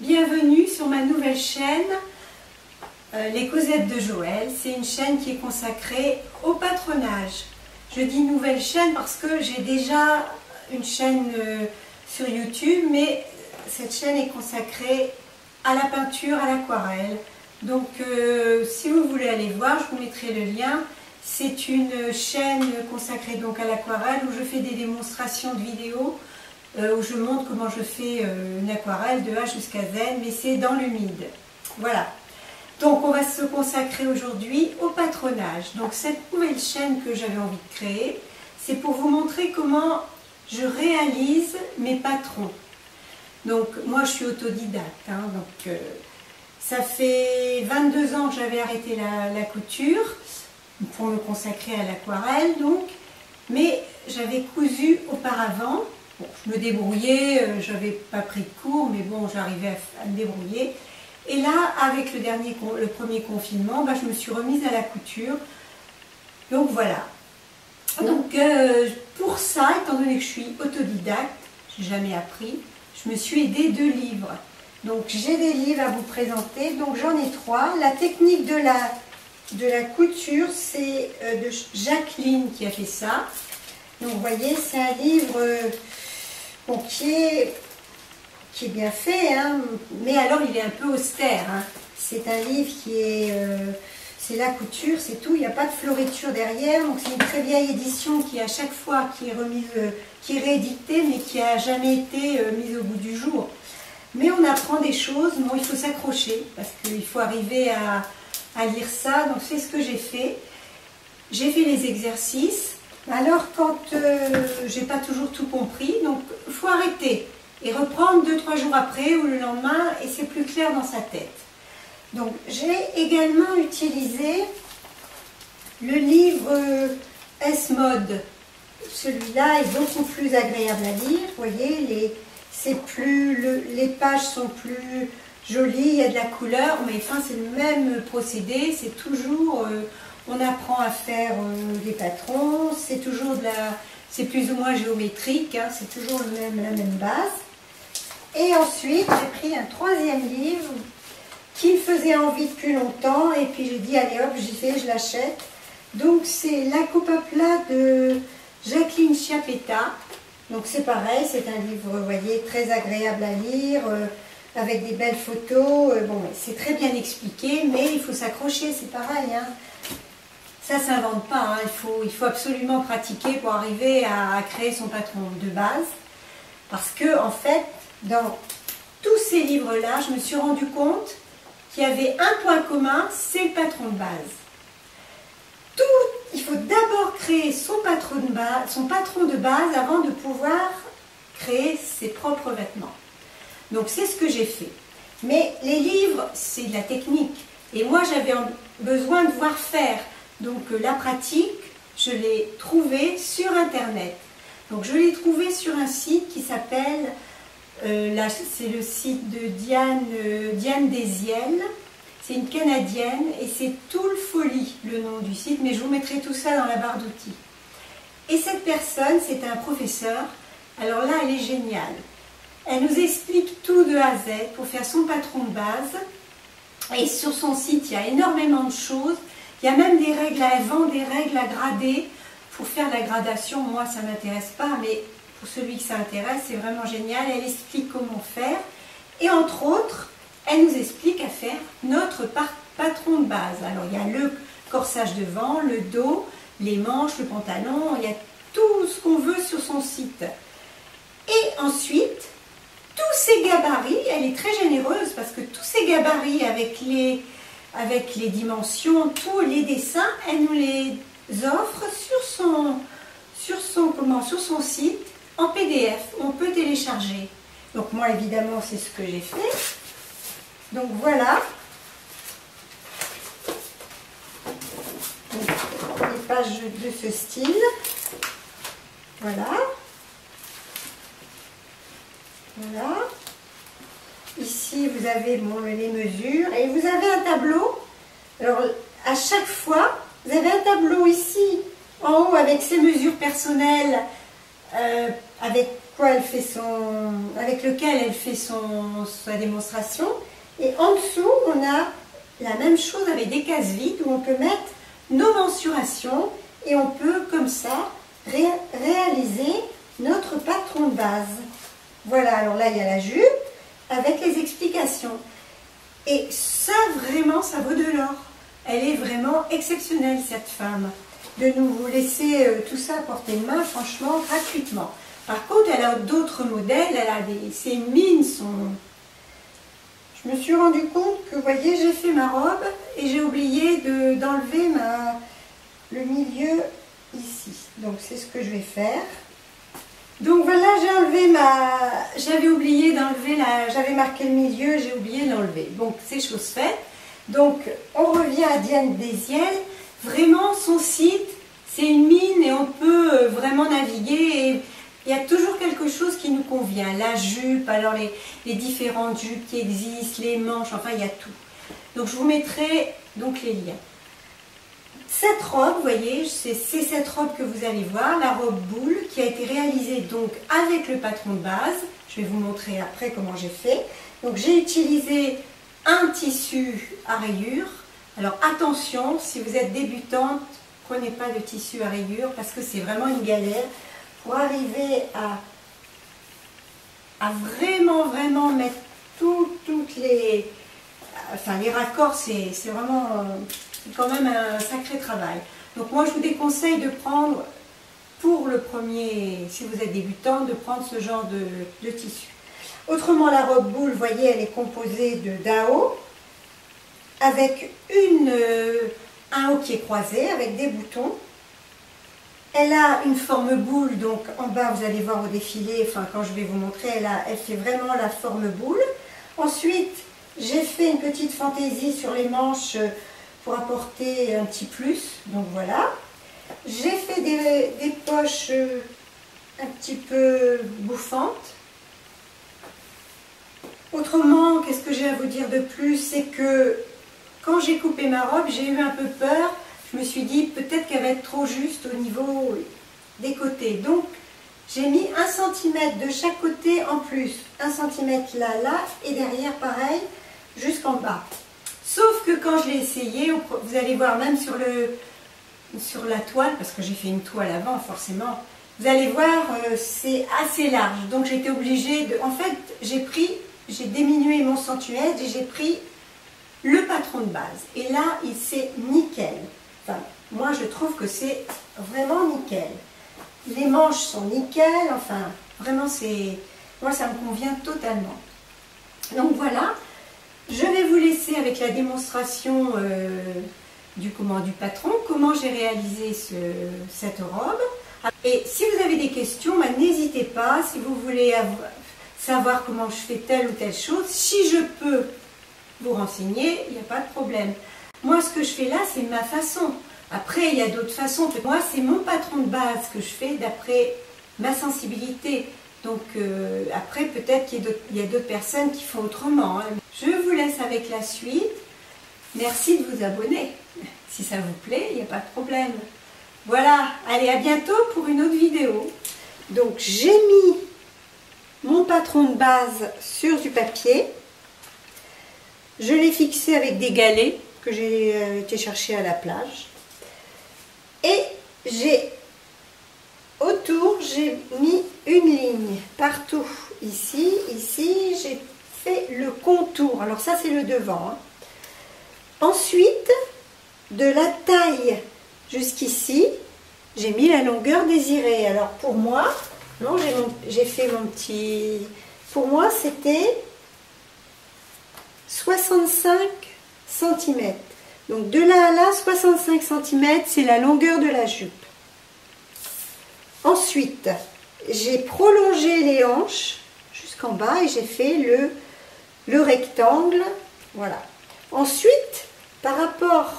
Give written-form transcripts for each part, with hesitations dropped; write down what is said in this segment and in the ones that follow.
Bienvenue sur ma nouvelle chaîne, Les Causettes de Joël. C'est une chaîne qui est consacrée au patronage. Je dis nouvelle chaîne parce que j'ai déjà une chaîne sur YouTube, mais cette chaîne est consacrée à la peinture, à l'aquarelle. Donc si vous voulez aller voir, je vous mettrai le lien. C'est une chaîne consacrée donc à l'aquarelle où je fais des démonstrations de vidéos où je montre comment je fais une aquarelle de A jusqu'à Z, mais c'est dans l'humide. Voilà. Donc on va se consacrer aujourd'hui au patronage. Donc cette nouvelle chaîne que j'avais envie de créer, c'est pour vous montrer comment je réalise mes patrons. Donc moi je suis autodidacte, hein, donc ça fait 22 ans que j'avais arrêté la couture pour me consacrer à l'aquarelle, donc, mais j'avais cousu auparavant. Bon, je me débrouillais, je n'avais pas pris de cours, mais bon, j'arrivais à me débrouiller. Et là, avec le premier confinement, je me suis remise à la couture. Donc voilà. Donc pour ça, étant donné que je suis autodidacte, je n'ai jamais appris, je me suis aidée de livres. Donc j'ai des livres à vous présenter, donc j'en ai 3. La technique de la couture, c'est de Jacqueline qui a fait ça. Donc vous voyez, c'est un livre bon, qui est bien fait, hein, mais alors il est un peu austère. Hein. C'est un livre qui est... c'est la couture, c'est tout, il n'y a pas de floriture derrière. Donc c'est une très vieille édition qui à chaque fois qui est remise, qui est rééditée, mais qui n'a jamais été mise au bout du jour. Mais on apprend des choses, bon, il faut s'accrocher, parce qu'il faut arriver à lire ça. Donc c'est ce que j'ai fait. J'ai fait les exercices. Alors quand j'ai pas toujours tout compris, donc il faut arrêter et reprendre 2-3 jours après ou le lendemain, et c'est plus clair dans sa tête. Donc j'ai également utilisé le livre S-Mode. Celui-là est beaucoup plus agréable à lire. Vous voyez, les pages sont plus jolies, il y a de la couleur, mais enfin c'est le même procédé, c'est toujours... on apprend à faire des patrons, c'est toujours c'est plus ou moins géométrique, hein, c'est toujours la même base. Et ensuite, j'ai pris un 3e livre qui me faisait envie depuis longtemps, et puis j'ai dit, allez hop, j'y vais, je l'achète. Donc c'est La coupe à plat de Jacqueline Chiappetta. Donc c'est pareil, c'est un livre, vous voyez, très agréable à lire, avec des belles photos. Bon, c'est très bien expliqué, mais il faut s'accrocher, c'est pareil, hein. Ça ne s'invente pas, hein. Il faut absolument pratiquer pour arriver à créer son patron de base. Parce que, en fait, dans tous ces livres-là, je me suis rendu compte qu'il y avait un point commun, c'est le patron de base. Il faut d'abord créer son patron de base avant de pouvoir créer ses propres vêtements. Donc c'est ce que j'ai fait. Mais les livres, c'est de la technique. Et moi, j'avais besoin de voir faire. Donc la pratique, je l'ai trouvée sur Internet. Donc je l'ai trouvée sur un site qui s'appelle, c'est le site de Diane Desiel. C'est une Canadienne et c'est Tool Folly, le nom du site, mais je vous mettrai tout ça dans la barre d'outils. Et cette personne, c'est un professeur. Alors là, elle est géniale. Elle nous explique tout de A à Z pour faire son patron de base. Et sur son site, il y a énormément de choses. Il y a même des règles, elle vend des règles à grader pour faire la gradation. Moi, ça ne m'intéresse pas, mais pour celui que ça intéresse, c'est vraiment génial. Elle explique comment faire. Et entre autres, elle nous explique à faire notre patron de base. Alors, il y a le corsage devant, le dos, les manches, le pantalon. Il y a tout ce qu'on veut sur son site. Et ensuite, tous ces gabarits, elle est très généreuse parce que tous ces gabarits avec les dimensions, tous les dessins, elle nous les offre sur son site en PDF. On peut télécharger. Donc moi, évidemment, c'est ce que j'ai fait. Donc voilà. Donc, les pages de ce style. Voilà. Voilà. Ici, vous avez les mesures et vous avez un tableau. Alors, à chaque fois, vous avez un tableau ici, en haut, avec ses mesures personnelles, avec quoi elle fait avec lequel elle fait sa démonstration. Et en dessous, on a la même chose avec des cases vides où on peut mettre nos mensurations et on peut comme ça réaliser notre patron de base. Voilà, alors là il y a la jupe avec les explications. Et ça vraiment, ça vaut de l'or. Elle est vraiment exceptionnelle cette femme. De nous laisser tout ça à portée de main, franchement, gratuitement. Par contre, elle a d'autres modèles, ses mines sont... Je me suis rendu compte que, vous voyez, j'ai fait ma robe et j'ai oublié d'enlever le milieu ici. Donc, c'est ce que je vais faire. Donc, voilà, j'ai enlevé j'avais oublié d'enlever j'avais marqué le milieu, j'ai oublié de l'enlever. Donc, c'est chose faite. Donc, on revient à Diane Désiel. Vraiment, son site, c'est une mine et on peut vraiment naviguer et il y a toujours quelque chose qui nous convient. La jupe, alors les différentes jupes qui existent, les manches, enfin il y a tout. Donc je vous mettrai donc les liens. Cette robe, vous voyez, c'est cette robe que vous allez voir, la robe boule, qui a été réalisée donc avec le patron de base. Je vais vous montrer après comment j'ai fait. Donc j'ai utilisé un tissu à rayures. Alors attention, si vous êtes débutante, prenez pas de tissu à rayures parce que c'est vraiment une galère. Pour arriver à vraiment mettre toutes les raccords, c'est vraiment quand même un sacré travail. Donc moi je vous déconseille de prendre, pour le premier, si vous êtes débutant, de prendre ce genre de tissu. Autrement, la robe boule, vous voyez, elle est composée de dao avec un haut qui est croisé avec des boutons. Elle a une forme boule, donc en bas vous allez voir au défilé, enfin quand je vais vous montrer, elle fait vraiment la forme boule. Ensuite, j'ai fait une petite fantaisie sur les manches pour apporter un petit plus, donc voilà. J'ai fait des poches un petit peu bouffantes. Autrement, qu'est-ce que j'ai à vous dire de plus? C'est que quand j'ai coupé ma robe, j'ai eu un peu peur. Je me suis dit peut-être qu'elle va être trop juste au niveau des côtés. Donc j'ai mis 1 cm de chaque côté en plus. 1 cm là, et derrière pareil jusqu'en bas. Sauf que quand je l'ai essayé, vous allez voir même sur la toile, parce que j'ai fait une toile avant forcément, vous allez voir c'est assez large. Donc j'ai été obligée de... En fait j'ai diminué mon centimètre et j'ai pris le patron de base. Et là c'est nickel. Enfin, moi je trouve que c'est vraiment nickel. Les manches sont nickel, enfin vraiment moi ça me convient totalement. Donc voilà, je vais vous laisser avec la démonstration du patron, comment j'ai réalisé cette robe. Et si vous avez des questions, n'hésitez pas, si vous voulez savoir comment je fais telle ou telle chose, si je peux vous renseigner, il n'y a pas de problème. Moi, ce que je fais là, c'est ma façon. Après, il y a d'autres façons. Moi, c'est mon patron de base que je fais d'après ma sensibilité. Donc, après, peut-être qu'il y a d'autres personnes qui font autrement. Hein. Je vous laisse avec la suite. Merci de vous abonner. Si ça vous plaît, il n'y a pas de problème. Voilà, allez, à bientôt pour une autre vidéo. Donc, j'ai mis mon patron de base sur du papier. Je l'ai fixé avec des galets que j'ai été chercher à la plage. Et autour, j'ai mis une ligne partout. Ici, j'ai fait le contour. Alors ça, c'est le devant. Hein. Ensuite, de la taille jusqu'ici, j'ai mis la longueur désirée. Alors pour moi, non, j'ai fait mon petit... Pour moi, c'était 65 cm. Donc de là à là, 65 cm, c'est la longueur de la jupe. Ensuite, j'ai prolongé les hanches jusqu'en bas et j'ai fait le rectangle. Voilà. Ensuite, par rapport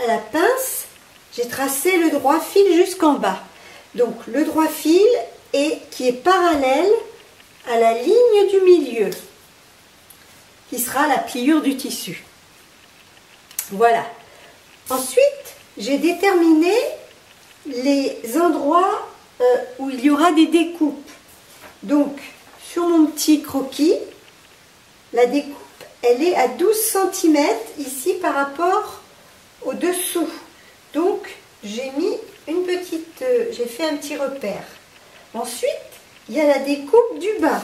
à la pince, j'ai tracé le droit fil jusqu'en bas. Donc le droit fil qui est parallèle à la ligne du milieu, qui sera la pliure du tissu. Voilà. Ensuite, j'ai déterminé les endroits où il y aura des découpes. Donc, sur mon petit croquis, la découpe, elle est à 12 cm ici par rapport au dessous. Donc, j'ai mis une petite, j'ai fait un petit repère. Ensuite, il y a la découpe du bas.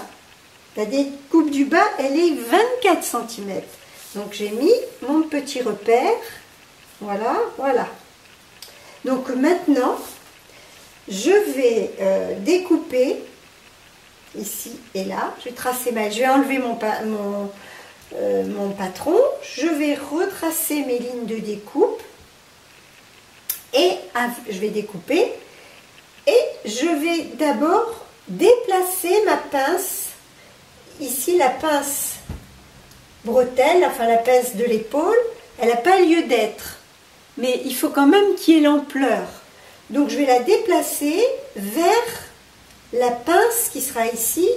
La découpe du bas, elle est 24 cm. Donc, j'ai mis mon petit repère. Voilà, voilà. Donc, maintenant, je vais découper ici et là. Je vais tracer je vais enlever mon patron. Je vais retracer mes lignes de découpe. Et je vais découper. Et je vais d'abord déplacer ma pince. Ici, la pince bretelle, enfin la pince de l'épaule, elle n'a pas lieu d'être. Mais il faut quand même qu'il y ait l'ampleur. Donc, je vais la déplacer vers la pince qui sera ici,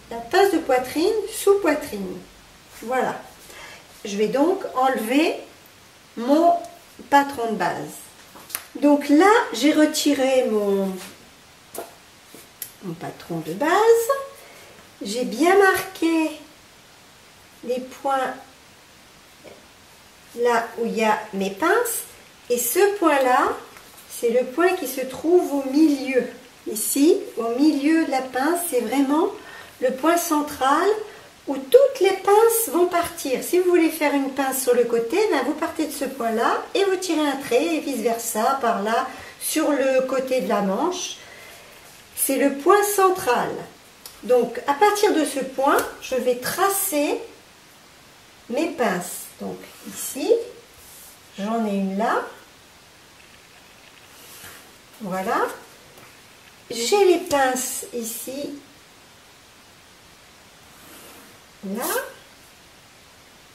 la pince de poitrine, sous poitrine. Voilà. Je vais donc enlever mon patron de base. Donc là, j'ai retiré mon patron de base. J'ai bien marqué les points là où il y a mes pinces. Et ce point-là, c'est le point qui se trouve au milieu. Ici, au milieu de la pince, c'est vraiment le point central où toutes les pinces vont partir. Si vous voulez faire une pince sur le côté, ben vous partez de ce point-là et vous tirez un trait et vice-versa, par là, sur le côté de la manche. C'est le point central. Donc, à partir de ce point, je vais tracer mes pinces. Donc, ici, j'en ai une là. Voilà. J'ai les pinces ici. Là.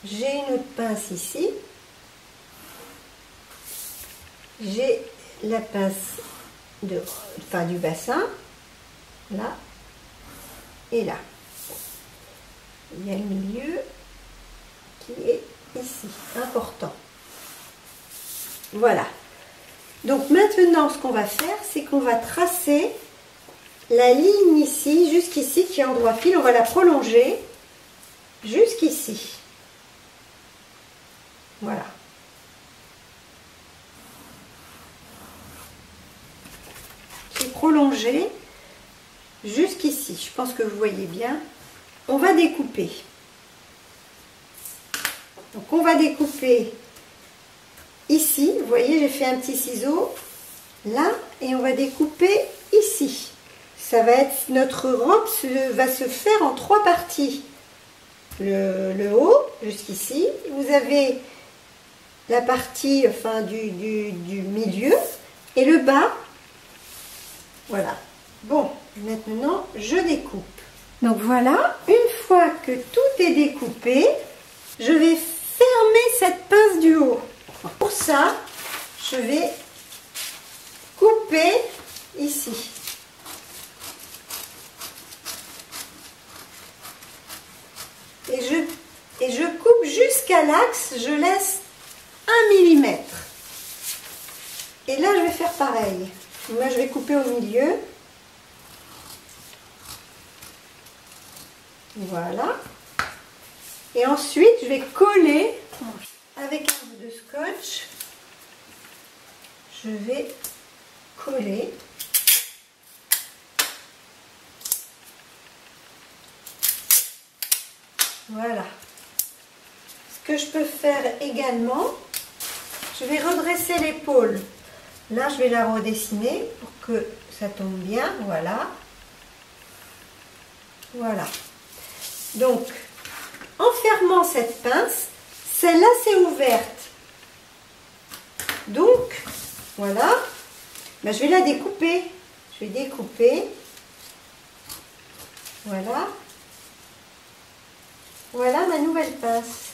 J'ai une autre pince ici. J'ai la pince du bassin. Là. Et là. Il y a le milieu qui est ici. Important. Voilà. Donc maintenant, ce qu'on va faire, c'est qu'on va tracer la ligne ici, jusqu'ici, qui est en droit fil. On va la prolonger jusqu'ici. Voilà. J'ai prolongé jusqu'ici. Je pense que vous voyez bien. On va découper. Donc on va découper ici. Vous voyez, j'ai fait un petit ciseau là et on va découper ici. Ça va être, notre robe va se faire en 3 parties. Le haut jusqu'ici. Vous avez la partie du milieu et le bas. Voilà. Bon, maintenant je découpe. Donc voilà, une fois que tout est découpé, je vais fermer cette pince du haut. Pour ça, je vais couper ici. Et je coupe jusqu'à l'axe, je laisse 1 mm. Et là, je vais faire pareil. Moi, je vais couper au milieu. Voilà. Et ensuite, je vais coller avec un bout de scotch. Je vais coller. Voilà. Ce que je peux faire également, je vais redresser l'épaule. Là, je vais la redessiner pour que ça tombe bien. Voilà. Voilà. Donc, en fermant cette pince, celle-là c'est ouverte. Donc, voilà. Ben, je vais la découper. Je vais découper. Voilà. Voilà ma nouvelle pince.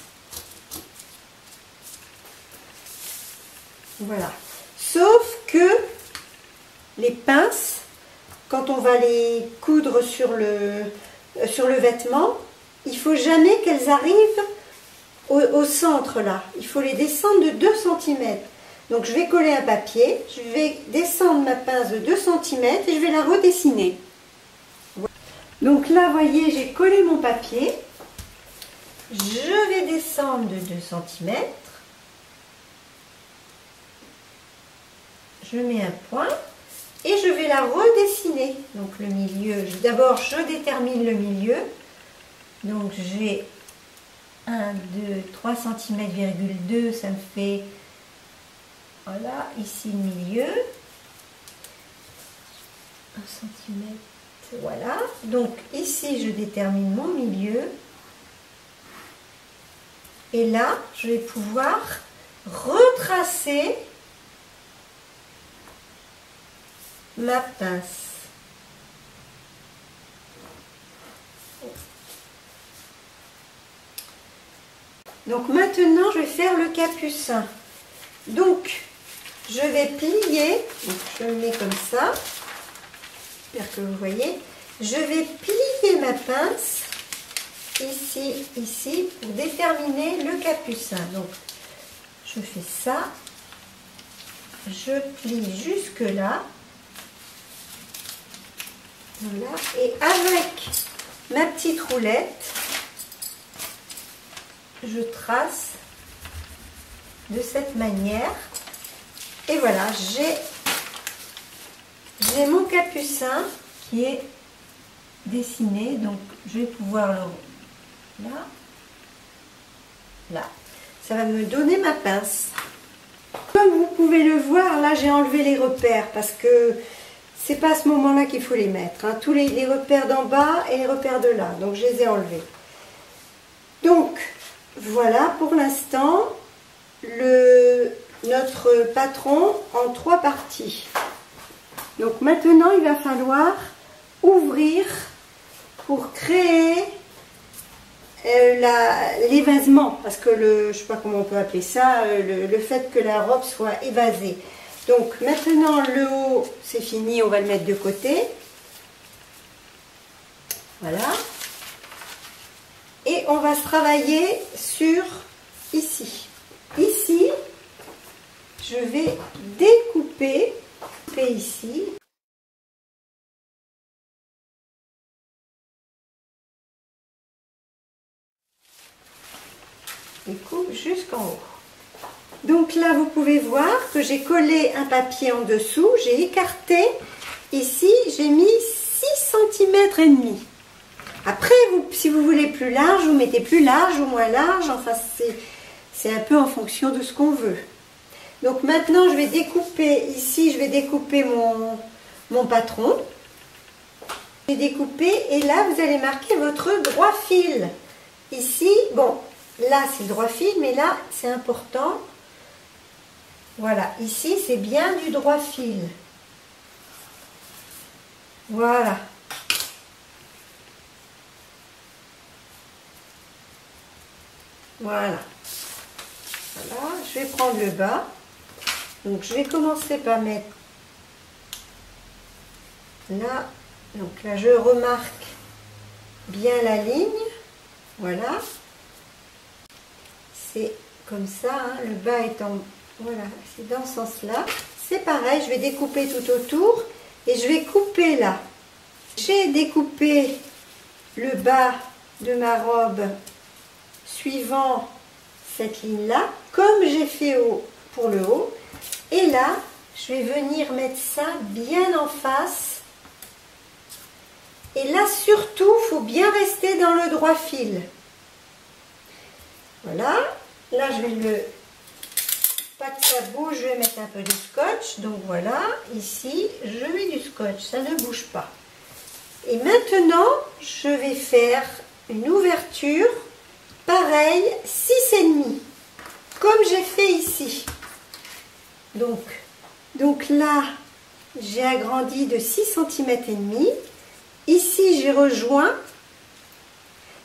Voilà. Sauf que les pinces, quand on va les coudre sur le vêtement, il ne faut jamais qu'elles arrivent au centre là. Il faut les descendre de 2 cm. Donc je vais coller un papier, je vais descendre ma pince de 2 cm et je vais la redessiner. Donc là, vous voyez, j'ai collé mon papier. Je vais descendre de 2 cm. Je mets un point et je vais la redessiner. Donc le milieu, d'abord je détermine le milieu. Donc j'ai 1, 2, 3 cm,2, ça me fait, voilà, ici le milieu. 1 cm, voilà. Donc ici je détermine mon milieu. Et là, je vais pouvoir retracer ma pince. Donc maintenant, je vais faire le capucin. Donc, je vais plier, donc je le mets comme ça, j'espère que vous voyez. Je vais plier ma pince ici, ici, pour déterminer le capucin. Donc, je fais ça, je plie jusque là. Voilà, et avec ma petite roulette, je trace de cette manière. Et voilà, j'ai mon capucin qui est dessiné. Donc, je vais pouvoir le... Là. Là. Ça va me donner ma pince. Comme vous pouvez le voir, là, j'ai enlevé les repères parce que c'est pas à ce moment-là qu'il faut les mettre. Hein. Tous les repères d'en bas et les repères de là. Donc, je les ai enlevés. Donc, voilà pour l'instant notre patron en 3 parties. Donc maintenant il va falloir ouvrir pour créer l'évasement, parce que je sais pas comment on peut appeler ça, le fait que la robe soit évasée. Donc maintenant le haut c'est fini, on va le mettre de côté. Voilà. Et on va se travailler sur ici. Ici, je vais découper ici. Et coupe jusqu'en haut. Donc là, vous pouvez voir que j'ai collé un papier en dessous. J'ai écarté. Ici, j'ai mis 6 cm et demi. Après, si vous voulez plus large, vous mettez plus large ou moins large. Enfin, c'est un peu en fonction de ce qu'on veut. Donc maintenant, je vais découper ici, je vais découper mon patron. Je vais découper et là, vous allez marquer votre droit fil. Ici, bon, là, c'est le droit fil, mais là, c'est important. Voilà, ici, c'est bien du droit fil. Voilà. Voilà. Voilà, je vais prendre le bas. Donc je vais commencer par mettre là. Donc là je remarque bien la ligne. Voilà. C'est comme ça, hein, le bas est en... Voilà, c'est dans ce sens-là. C'est pareil, je vais découper tout autour et je vais couper là. J'ai découpé le bas de ma robe suivant cette ligne là, comme j'ai fait pour le haut. Et là, je vais venir mettre ça bien en face. Et là, surtout, il faut bien rester dans le droit fil. Voilà. Là, je vais pas que ça bouge, je vais mettre un peu de scotch. Donc voilà, ici, je mets du scotch, ça ne bouge pas. Et maintenant, je vais faire une ouverture. Pareil, 6,5, comme j'ai fait ici. Donc là, j'ai agrandi de 6 cm et demi. Ici, j'ai rejoint,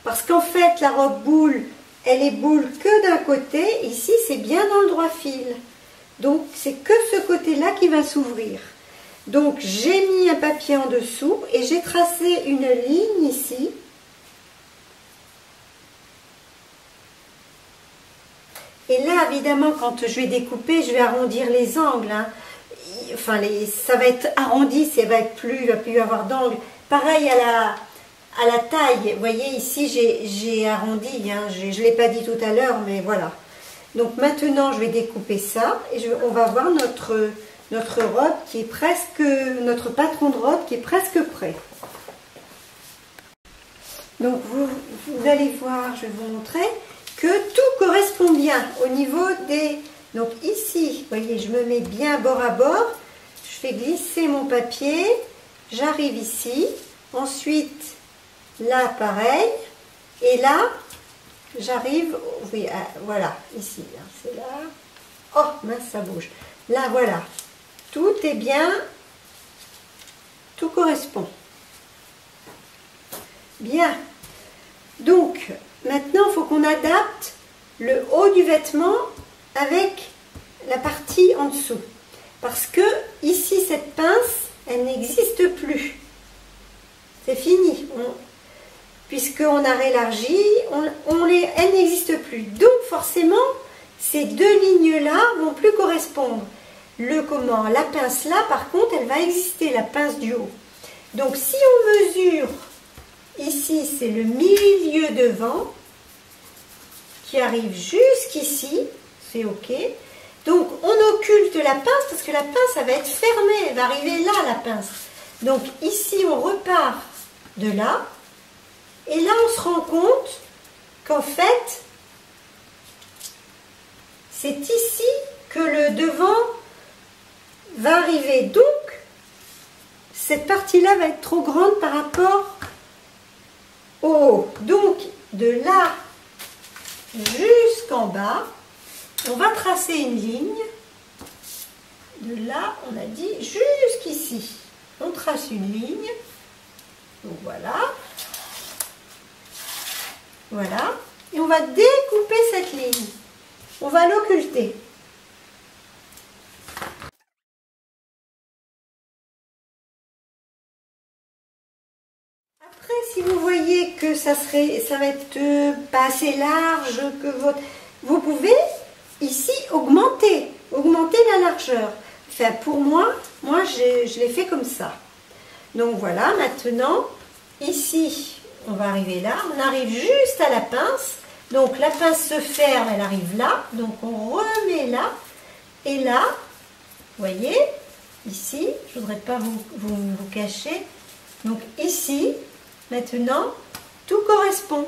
parce qu'en fait, la robe boule, elle est boule que d'un côté. Ici, c'est bien dans le droit fil. Donc, c'est que ce côté-là qui va s'ouvrir. Donc, j'ai mis un papier en dessous et j'ai tracé une ligne ici. Et là, évidemment, quand je vais découper, je vais arrondir les angles. Hein. Enfin, ça va être arrondi, ça va être plus, il ne va plus y avoir d'angle. Pareil à la taille. Vous voyez ici j'ai arrondi, hein, je ne l'ai pas dit tout à l'heure, mais voilà. Donc maintenant je vais découper ça et on va voir notre robe qui est presque, notre patron de robe qui est presque prêt. Donc vous allez voir, je vais vous montrer que tout correspond bien au niveau des... Donc ici, vous voyez, je me mets bien bord à bord, je fais glisser mon papier, j'arrive ici, ensuite là pareil, et là j'arrive, oui, voilà, ici, c'est là, oh mince ça bouge, là voilà, tout est bien, tout correspond. Bien, donc maintenant il faut qu'on adapte le haut du vêtement avec la partie en dessous. Parce que ici cette pince, elle n'existe plus. C'est fini. Puisqu'on a rélargi, elle n'existe plus. Donc forcément, ces deux lignes-là vont plus correspondre. La pince là, par contre, elle va exister, la pince du haut. Donc si on mesure... Ici, c'est le milieu devant qui arrive jusqu'ici, c'est OK. Donc, on occulte la pince parce que la pince, elle va être fermée, elle va arriver là, la pince. Donc, ici, on repart de là. Et là, on se rend compte qu'en fait, c'est ici que le devant va arriver. Donc, cette partie-là va être trop grande par rapport donc de là jusqu'en bas, on va tracer une ligne. De là, on a dit jusqu'ici. On trace une ligne. Donc voilà. Voilà. Et on va découper cette ligne. On va l'occulter. Après, si vous voyez que ça va être pas assez large, que vous pouvez ici augmenter la largeur. Enfin, pour moi je l'ai fait comme ça. Donc voilà, maintenant, ici, on va arriver là, on arrive juste à la pince. Donc la pince se ferme, elle arrive là, donc on remet là, et là, vous voyez, ici, je ne voudrais pas vous cacher, donc ici, maintenant, tout correspond.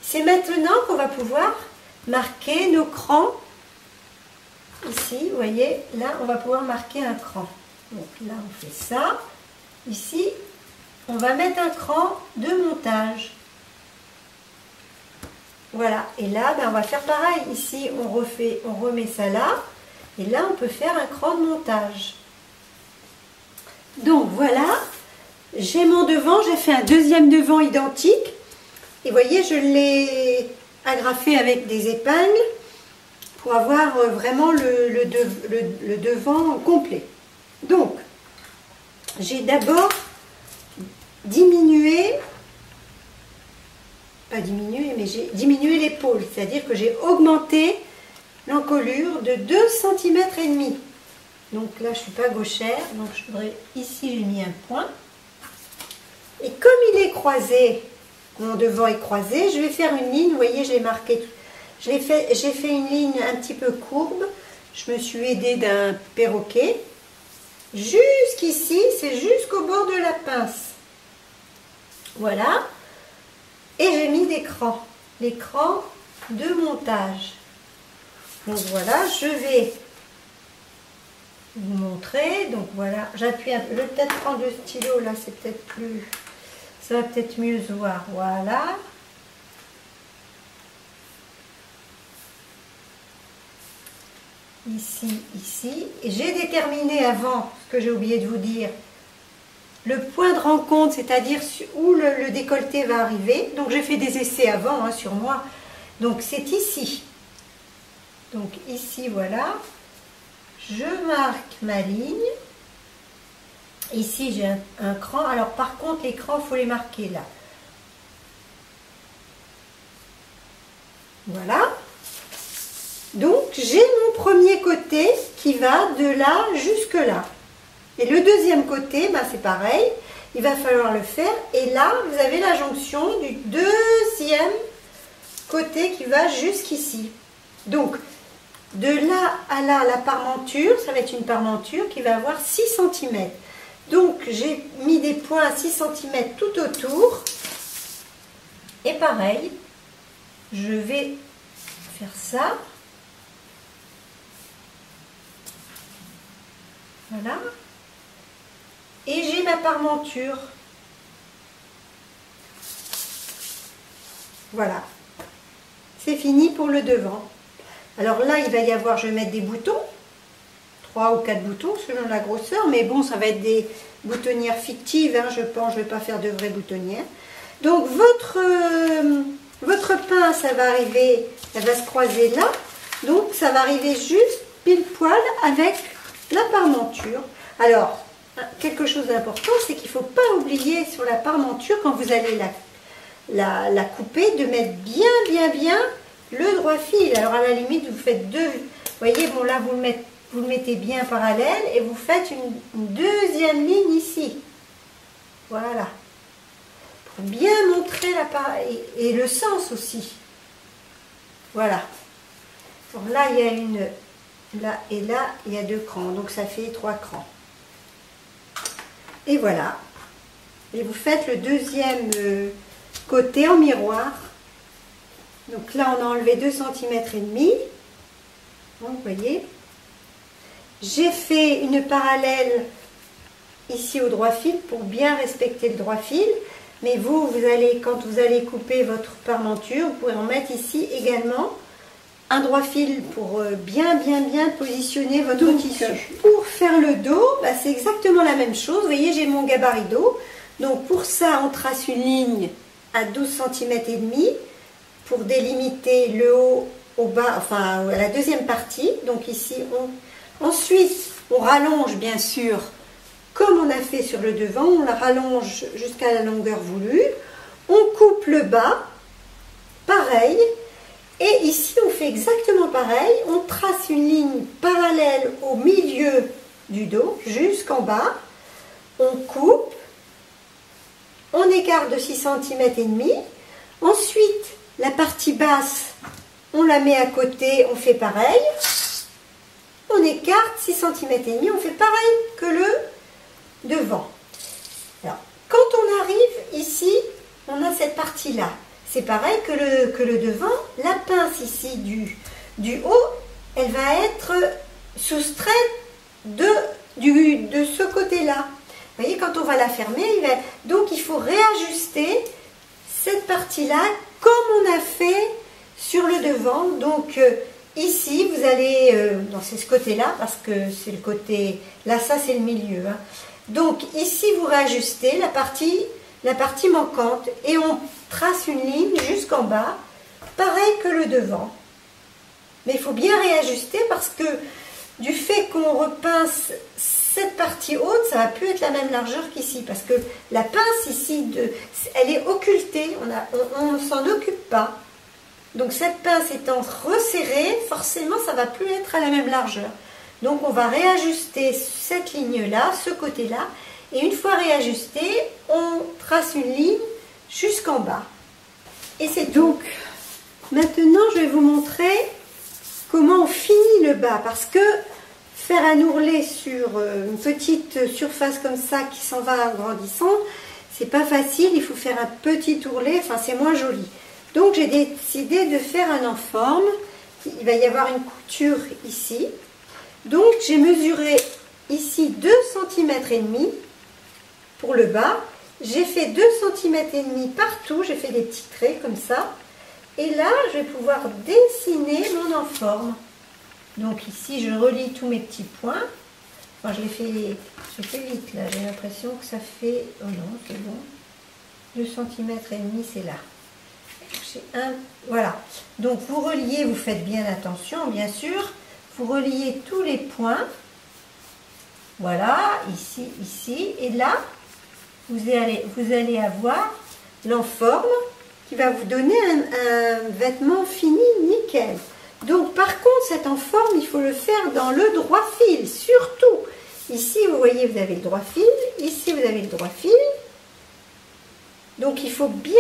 C'est maintenant qu'on va pouvoir marquer nos crans. Ici, vous voyez, là, on va pouvoir marquer un cran. Donc là, on fait ça. Ici, on va mettre un cran de montage. Voilà. Et là, ben, on va faire pareil. Ici, on remet ça là. Et là, on peut faire un cran de montage. Donc, voilà. J'ai mon devant. J'ai fait un deuxième devant identique. Et vous voyez, je l'ai agrafé avec des épingles pour avoir vraiment le devant complet. Donc, j'ai d'abord diminué, pas diminué, mais j'ai diminué l'épaule, c'est-à-dire que j'ai augmenté l'encolure de 2,5 cm. Donc là, je ne suis pas gauchère, donc je voudrais, ici j'ai mis un point. Et comme il est croisé, mon devant est croisé, je vais faire une ligne, vous voyez, je l'ai marqué, j'ai fait une ligne un petit peu courbe, je me suis aidée d'un perroquet. Jusqu'ici, c'est jusqu'au bord de la pince. Voilà. Et j'ai mis des crans. Les crans de montage. Donc voilà, je vais vous montrer. Donc voilà, j'appuie un peu. Je vais peut-être prendre le stylo, là, c'est peut-être plus... Ça va peut-être mieux se voir. Voilà. Ici, ici. Et j'ai déterminé avant, ce que j'ai oublié de vous dire, le point de rencontre, c'est-à-dire où le décolleté va arriver. Donc j'ai fait des essais avant hein, sur moi. Donc c'est ici. Donc ici, voilà. Je marque ma ligne. Ici, j'ai un cran. Alors par contre, les crans, il faut les marquer là. Voilà. Donc j'ai mon premier côté qui va de là jusque là. Et le deuxième côté, ben, c'est pareil. il va falloir le faire. Et là, vous avez la jonction du deuxième côté qui va jusqu'ici. Donc, de là à là, la parmenture, ça va être une parmenture qui va avoir 6 cm. Donc, j'ai mis des points à 6 cm tout autour. Et pareil, je vais faire ça. Voilà. Et j'ai ma parmenture. Voilà. C'est fini pour le devant. Alors là, il va y avoir, je vais mettre des boutons. 3 ou 4 boutons selon la grosseur. Mais bon, ça va être des boutonnières fictives, hein, je pense. Je ne vais pas faire de vraies boutonnières. Donc, votre pince, ça va arriver, elle va se croiser là. Donc, ça va arriver juste pile poil avec la parmenture. Alors, quelque chose d'important, c'est qu'il ne faut pas oublier sur la parmenture, quand vous allez la couper, de mettre bien le droit fil. Alors, à la limite, vous faites deux. Vous voyez, bon, là, vous le mettez bien parallèle et vous faites une deuxième ligne ici. Voilà. Pour bien montrer et le sens aussi. Voilà. Alors là, il y a une... Là et là, il y a 2 crans. Donc, ça fait 3 crans. Et voilà. Et vous faites le deuxième côté en miroir. Donc là, on a enlevé 2 cm et demi. Donc, vous voyez. J'ai fait une parallèle ici au droit fil pour bien respecter le droit fil. Mais vous allez, quand vous allez couper votre parmenture, vous pourrez en mettre ici également un droit fil pour bien positionner votre tissu. Pour faire le dos, bah, c'est exactement la même chose. Vous voyez, j'ai mon gabarit dos. Donc pour ça, on trace une ligne à 12 cm et demi pour délimiter le haut au bas, enfin à la deuxième partie. Donc ici, ensuite, on rallonge bien sûr, comme on a fait sur le devant, on la rallonge jusqu'à la longueur voulue. On coupe le bas, pareil. Et ici, on fait exactement pareil. On trace une ligne parallèle au milieu du dos, jusqu'en bas. On coupe. On écarte de 6 cm et demi. Ensuite, la partie basse, on la met à côté, on fait pareil. On écarte 6 cm et demi, on fait pareil que le devant. Alors, quand on arrive ici, on a cette partie-là. C'est pareil que le devant. La pince ici du haut, elle va être soustraite de ce côté-là. Vous voyez, quand on va la fermer, donc il faut réajuster cette partie-là comme on a fait sur le devant. Donc ici, vous allez, non, c'est ce côté-là, parce que c'est le côté, là, ça c'est le milieu. Hein. Donc ici, vous réajustez la partie manquante et on trace une ligne jusqu'en bas, pareil que le devant. Mais il faut bien réajuster parce que du fait qu'on repince cette partie haute, ça va plus être la même largeur qu'ici. Parce que la pince ici, elle est occultée, on ne s'en occupe pas. Donc cette pince étant resserrée, forcément ça va plus être à la même largeur. Donc on va réajuster cette ligne-là, ce côté-là. Et une fois réajusté, on trace une ligne jusqu'en bas. Et c'est donc, maintenant je vais vous montrer comment on finit le bas. Parce que faire un ourlet sur une petite surface comme ça qui s'en va en grandissant, c'est pas facile, il faut faire un petit ourlet, enfin c'est moins joli. Donc j'ai décidé de faire un en forme. Il va y avoir une couture ici. Donc j'ai mesuré ici 2 cm et demi pour le bas. J'ai fait 2 cm et demi partout, j'ai fait des petits traits comme ça. Et là, je vais pouvoir dessiner mon enforme. Donc ici, je relie tous mes petits points. Enfin, je fais vite là, j'ai l'impression que ça fait... Oh non, c'est bon. 2 cm et demi, c'est là. Voilà. Donc vous reliez, vous faites bien attention, bien sûr. Vous reliez tous les points. Voilà, ici, ici. Et là, vous allez avoir l'enforme qui va vous donner un vêtement fini nickel. Donc par contre, cet enforme, il faut le faire dans le droit fil, surtout. Ici, vous voyez, vous avez le droit fil. Ici, vous avez le droit fil. Donc il faut bien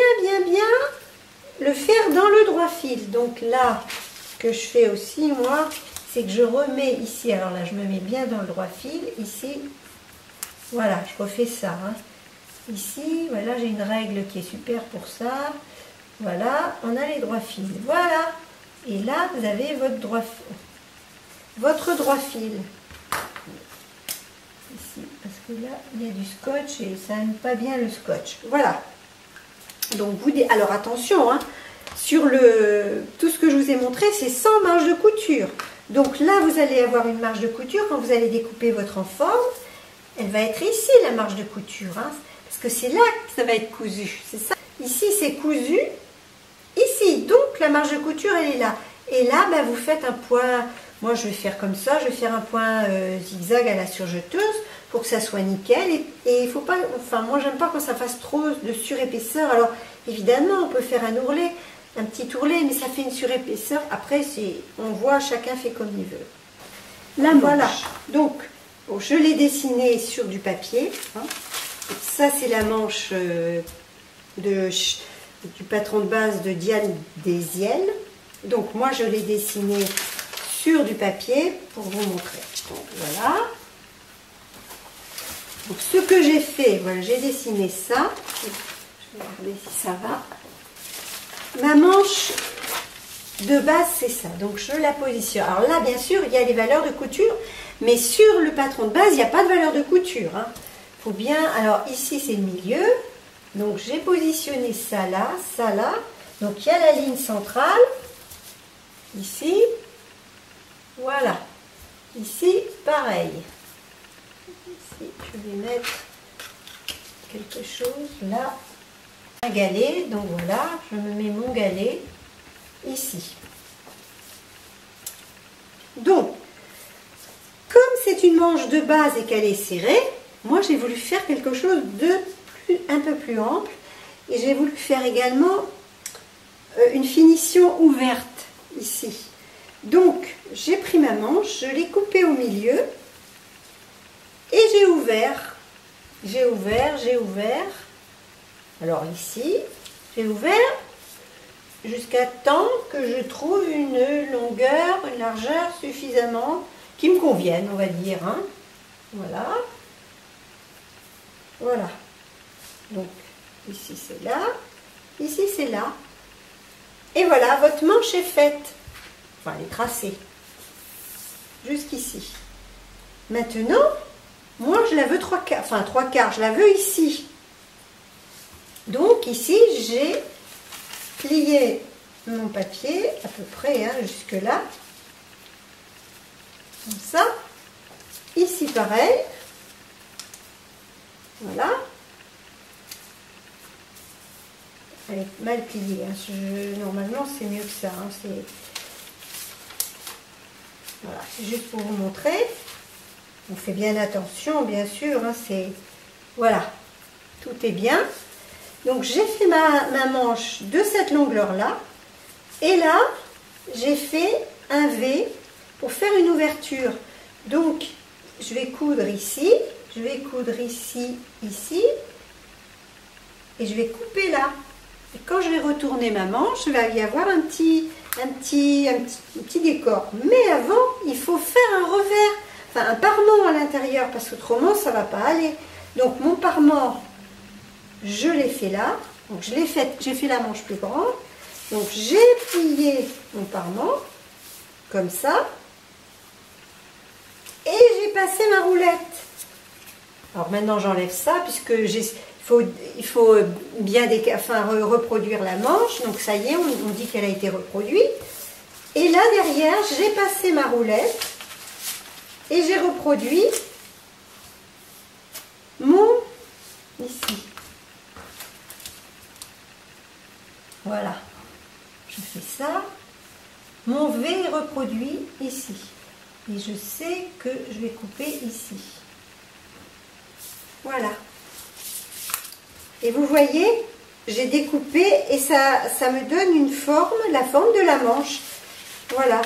le faire dans le droit fil. Donc là, ce que je fais aussi moi, c'est que je remets ici, alors là je me mets bien dans le droit fil, ici, voilà, je refais ça. Hein. Ici, voilà, j'ai une règle qui est super pour ça. Voilà, on a les droits fils. Voilà, et là vous avez votre droit fil. Ici, parce que là il y a du scotch et ça n'aime pas bien le scotch. Voilà. Donc alors attention, hein, sur tout ce que je vous ai montré, c'est sans marge de couture. Donc là, vous allez avoir une marge de couture quand vous allez découper votre en forme. Elle va être ici, la marge de couture, hein, parce que c'est là que ça va être cousu. C'est ça. Ici, c'est cousu. Ici, donc la marge de couture, elle est là. Et là, ben, vous faites un point. Moi, je vais faire comme ça. Je vais faire un point zigzag à la surjeteuse pour que ça soit nickel. Et il faut pas. Enfin, moi, j'aime pas quand ça fasse trop de surépaisseur. Alors, évidemment, on peut faire un ourlet. Un petit ourlet, mais ça fait une surépaisseur. Après, on voit, chacun fait comme il veut. Là, voilà. Donc, bon, je l'ai dessiné sur du papier. Hein. Ça, c'est la manche du patron de base de Diane Désiel. Donc, moi, je l'ai dessiné sur du papier pour vous montrer. Donc, voilà. Donc, ce que j'ai fait, voilà, j'ai dessiné ça. Je vais regarder si ça va. Ma manche de base, c'est ça. Donc, je la positionne. Alors là, bien sûr, il y a les valeurs de couture. Mais sur le patron de base, il n'y a pas de valeur de couture. Hein. Faut bien... Alors, ici, c'est le milieu. Donc, j'ai positionné ça là, ça là. Donc, il y a la ligne centrale. Ici. Voilà. Ici, pareil. Ici, je vais mettre quelque chose là. Un galet, donc voilà, je me mets mon galet ici. Donc, comme c'est une manche de base et qu'elle est serrée, moi j'ai voulu faire quelque chose un peu plus ample et j'ai voulu faire également une finition ouverte ici. Donc, j'ai pris ma manche, je l'ai coupée au milieu et j'ai ouvert. J'ai ouvert. Alors ici, j'ai ouvert jusqu'à temps que je trouve une longueur, une largeur suffisamment qui me convienne, on va dire. Hein. Voilà. Voilà. Donc, ici c'est là, ici c'est là. Et voilà, votre manche est faite. Enfin, elle est tracée. Jusqu'ici. Maintenant, moi je la veux 3/4, enfin 3/4, je la veux ici. Donc ici, j'ai plié mon papier à peu près hein, jusque là. Comme ça. Ici, pareil. Voilà. Elle est mal pliée. Hein. Normalement, c'est mieux que ça. Hein. Voilà, c'est juste pour vous montrer. On fait bien attention, bien sûr. Hein. Voilà, tout est bien. Donc j'ai fait ma manche de cette longueur-là. Et là, j'ai fait un V pour faire une ouverture. Donc, je vais coudre ici. Je vais coudre ici, ici. Et je vais couper là. Et quand je vais retourner ma manche, il va y avoir un petit décor. Mais avant, il faut faire un revers. Enfin, un parement à l'intérieur. Parce qu'autrement, ça ne va pas aller. Donc, mon parement... Je l'ai fait là, donc j'ai fait la manche plus grande, donc j'ai plié mon parement, comme ça, et j'ai passé ma roulette. Alors maintenant j'enlève ça, puisque il faut bien reproduire la manche, donc ça y est, on dit qu'elle a été reproduite. Et là derrière, j'ai passé ma roulette, et j'ai reproduit mon ici. Voilà, je fais ça, mon V est reproduit ici, et je sais que je vais couper ici. Voilà. Et vous voyez, j'ai découpé et ça me donne une forme, la forme de la manche. Voilà.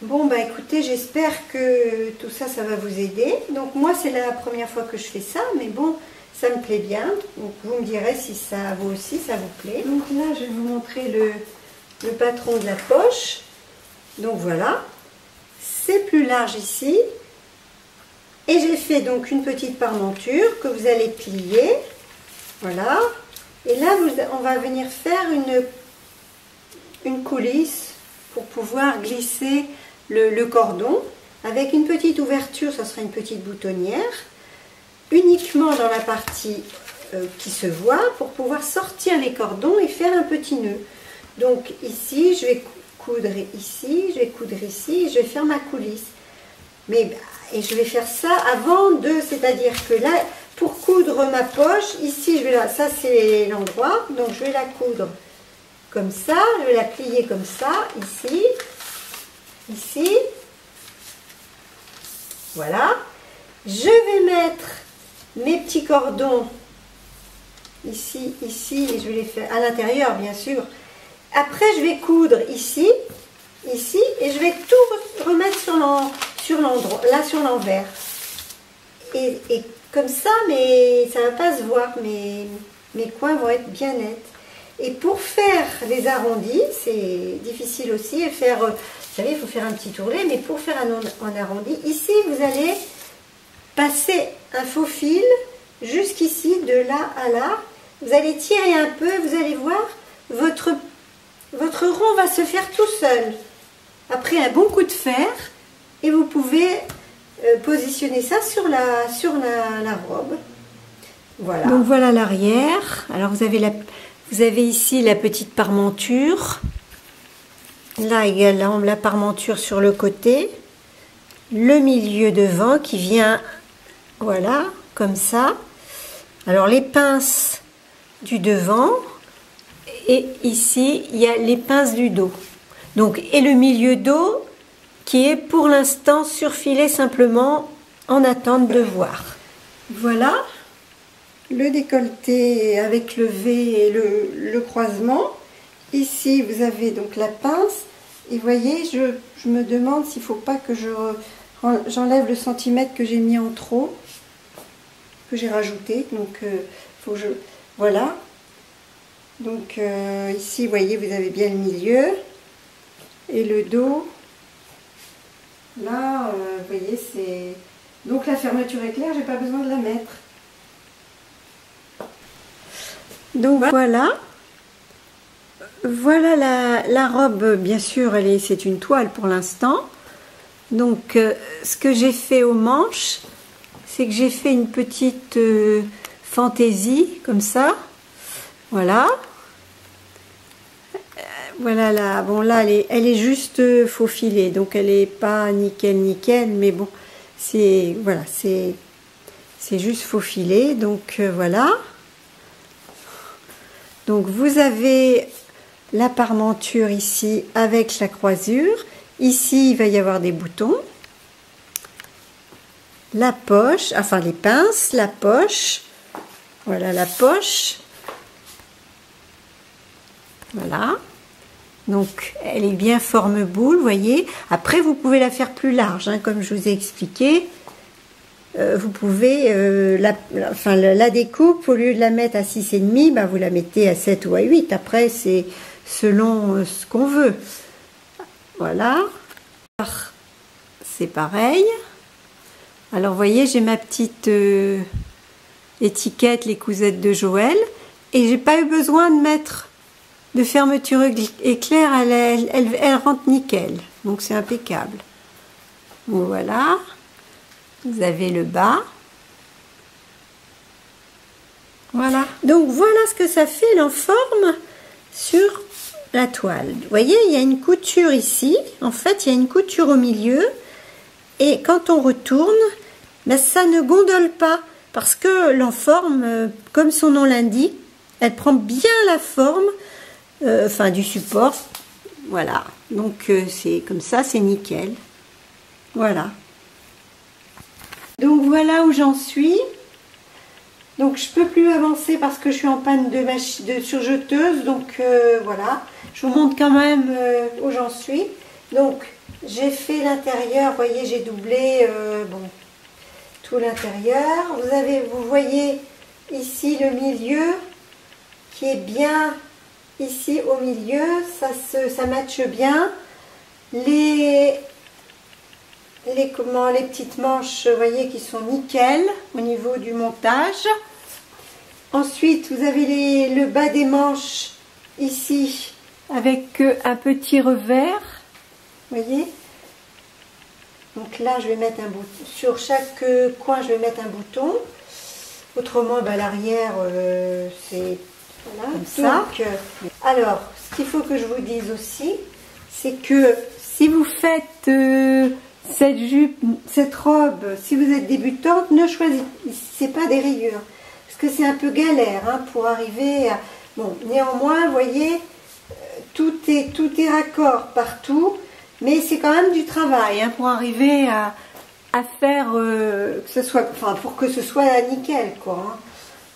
Bon bah écoutez, j'espère que tout ça, ça va vous aider. Donc moi c'est la première fois que je fais ça, mais bon, ça me plaît bien. Donc vous me direz si ça vous aussi, ça vous plaît. Donc là je vais vous montrer le patron de la poche. Donc voilà, c'est plus large ici. Et j'ai fait donc une petite parmenture que vous allez plier. Voilà. Et là on va venir faire une coulisse pour pouvoir glisser le cordon avec une petite ouverture, ça sera une petite boutonnière, uniquement dans la partie qui se voit pour pouvoir sortir les cordons et faire un petit nœud. Donc ici, je vais coudre ici, je vais coudre ici, je vais faire ma coulisse. Et je vais faire ça avant c'est-à-dire que là, pour coudre ma poche, ici, ça c'est l'endroit, donc je vais la coudre comme ça, je vais la plier comme ça, ici. Ici, voilà, je vais mettre mes petits cordons ici, ici, et je vais les faire à l'intérieur bien sûr. Après je vais coudre ici, ici, et je vais tout remettre sur l'endroit, là sur l'envers. Et comme ça, mais ça ne va pas se voir, mes coins vont être bien nets. Et pour faire les arrondis, c'est difficile aussi, et faire, vous savez, il faut faire un petit tournet, mais pour faire un arrondi, ici, vous allez passer un faux fil jusqu'ici, de là à là. Vous allez tirer un peu, vous allez voir, votre rond va se faire tout seul. Après un bon coup de fer, et vous pouvez positionner ça sur la robe. Voilà. Donc voilà l'arrière. Alors vous avez ici la petite parmenture. Là également la parmenture sur le côté. Le milieu devant qui vient, voilà, comme ça. Alors les pinces du devant. Et ici, il y a les pinces du dos. Donc, et le milieu dos qui est pour l'instant surfilé simplement en attente de voir. Voilà. Le décolleté avec le V et le croisement. Ici, vous avez donc la pince. Et voyez, je me demande s'il ne faut pas que j'enlève le centimètre que j'ai mis en trop, que j'ai rajouté. Donc, voilà. Donc, ici, vous voyez, vous avez bien le milieu. Et le dos. Là, vous voyez, c'est... Donc, la fermeture est claire, j'ai pas besoin de la mettre. Donc voilà, la robe, bien sûr, c'est une toile pour l'instant. Donc ce que j'ai fait aux manches, c'est que j'ai fait une petite fantaisie comme ça. Voilà. Voilà là, bon là elle est juste faufilée, donc elle n'est pas nickel, mais bon, voilà, c'est juste faufilé, donc voilà. Donc vous avez la parmenture ici avec la croisure. Ici, il va y avoir des boutons. La poche, enfin les pinces, la poche. Voilà la poche. Voilà. Donc elle est bien forme boule, vous voyez. Après, vous pouvez la faire plus large, hein, comme je vous ai expliqué. Vous pouvez la découpe, au lieu de la mettre à 6,5, bah, vous la mettez à 7 ou à 8. Après, c'est selon ce qu'on veut. Voilà. C'est pareil. Alors, vous voyez, j'ai ma petite étiquette, les cousettes de Joël. Et j'ai pas eu besoin de mettre de fermeture éclair. Elle rentre nickel. Donc, c'est impeccable. Bon, voilà. Vous avez le bas. Voilà. Donc voilà ce que ça fait en forme sur la toile. Vous voyez, il y a une couture ici. En fait, il y a une couture au milieu. Et quand on retourne, ben, ça ne gondole pas. Parce que l'enforme, comme son nom l'indique, elle prend bien la forme du support. Voilà. Donc c'est comme ça, c'est nickel. Voilà. Donc voilà où j'en suis. Donc je peux plus avancer parce que je suis en panne de surjeteuse. Donc voilà, je vous montre quand même où j'en suis. Donc J'ai fait l'intérieur, vous voyez, j'ai doublé bon, tout l'intérieur. Vous voyez ici le milieu qui est bien ici au milieu, ça matche bien. Les petites manches, vous voyez, qui sont nickel au niveau du montage. Ensuite, vous avez le bas des manches ici avec un petit revers, vous voyez. Donc là, je vais mettre un bouton. Sur chaque coin, je vais mettre un bouton. Autrement, l'arrière, c'est voilà, comme ça. Donc, alors, ce qu'il faut que je vous dise aussi, c'est que si vous faites cette jupe, cette robe, si vous êtes débutante, ne choisissez pas des rayures. Parce que c'est un peu galère hein, pour arriver à... Bon, néanmoins, vous voyez, tout est raccord partout. Mais c'est quand même du travail hein, pour arriver à faire que ce soit, enfin pour que ce soit nickel quoi. Hein.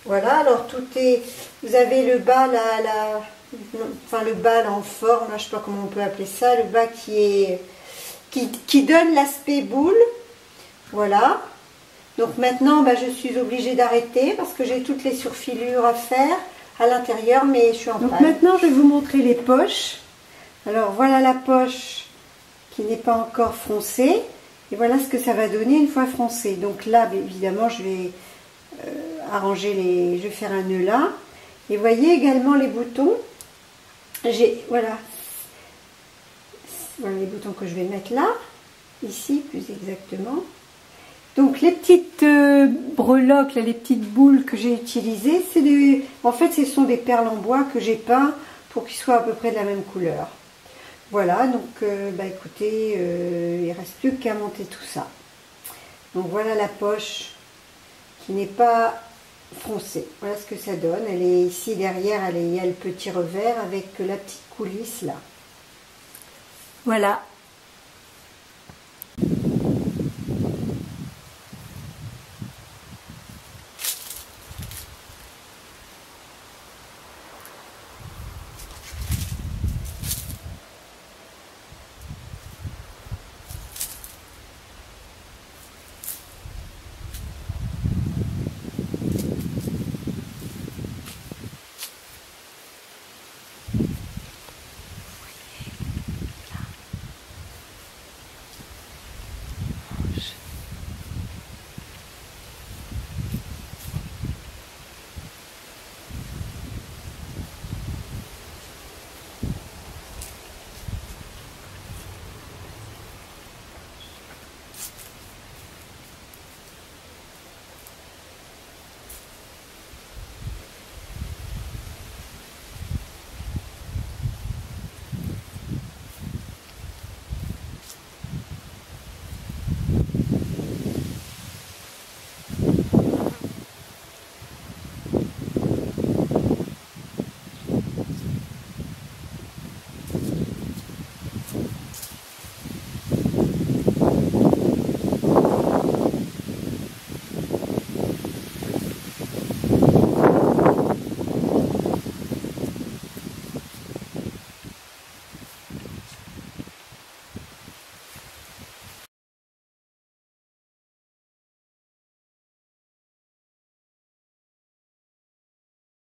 Voilà, alors tout est, vous avez le bas là, enfin le bas là en forme, là, je sais pas comment on peut appeler ça, le bas qui donne l'aspect boule. Voilà. Donc maintenant je suis obligée d'arrêter parce que j'ai toutes les surfilures à faire à l'intérieur, mais je suis en panne. Donc maintenant je vais vous montrer les poches. Alors voilà la poche qui n'est pas encore froncée et voilà ce que ça va donner une fois froncé. Donc là évidemment je vais arranger je vais faire un nœud là et vous voyez également les boutons. Voilà les boutons que je vais mettre là, ici plus exactement. Donc les petites breloques là, les petites boules que j'ai utilisées, en fait ce sont des perles en bois que j'ai peint pour qu'ils soient à peu près de la même couleur. Voilà, donc écoutez, il ne reste plus qu'à monter tout ça. Donc voilà la poche qui n'est pas froncée. Voilà ce que ça donne. Elle est ici derrière, il y a le petit revers avec la petite coulisse là. Voilà,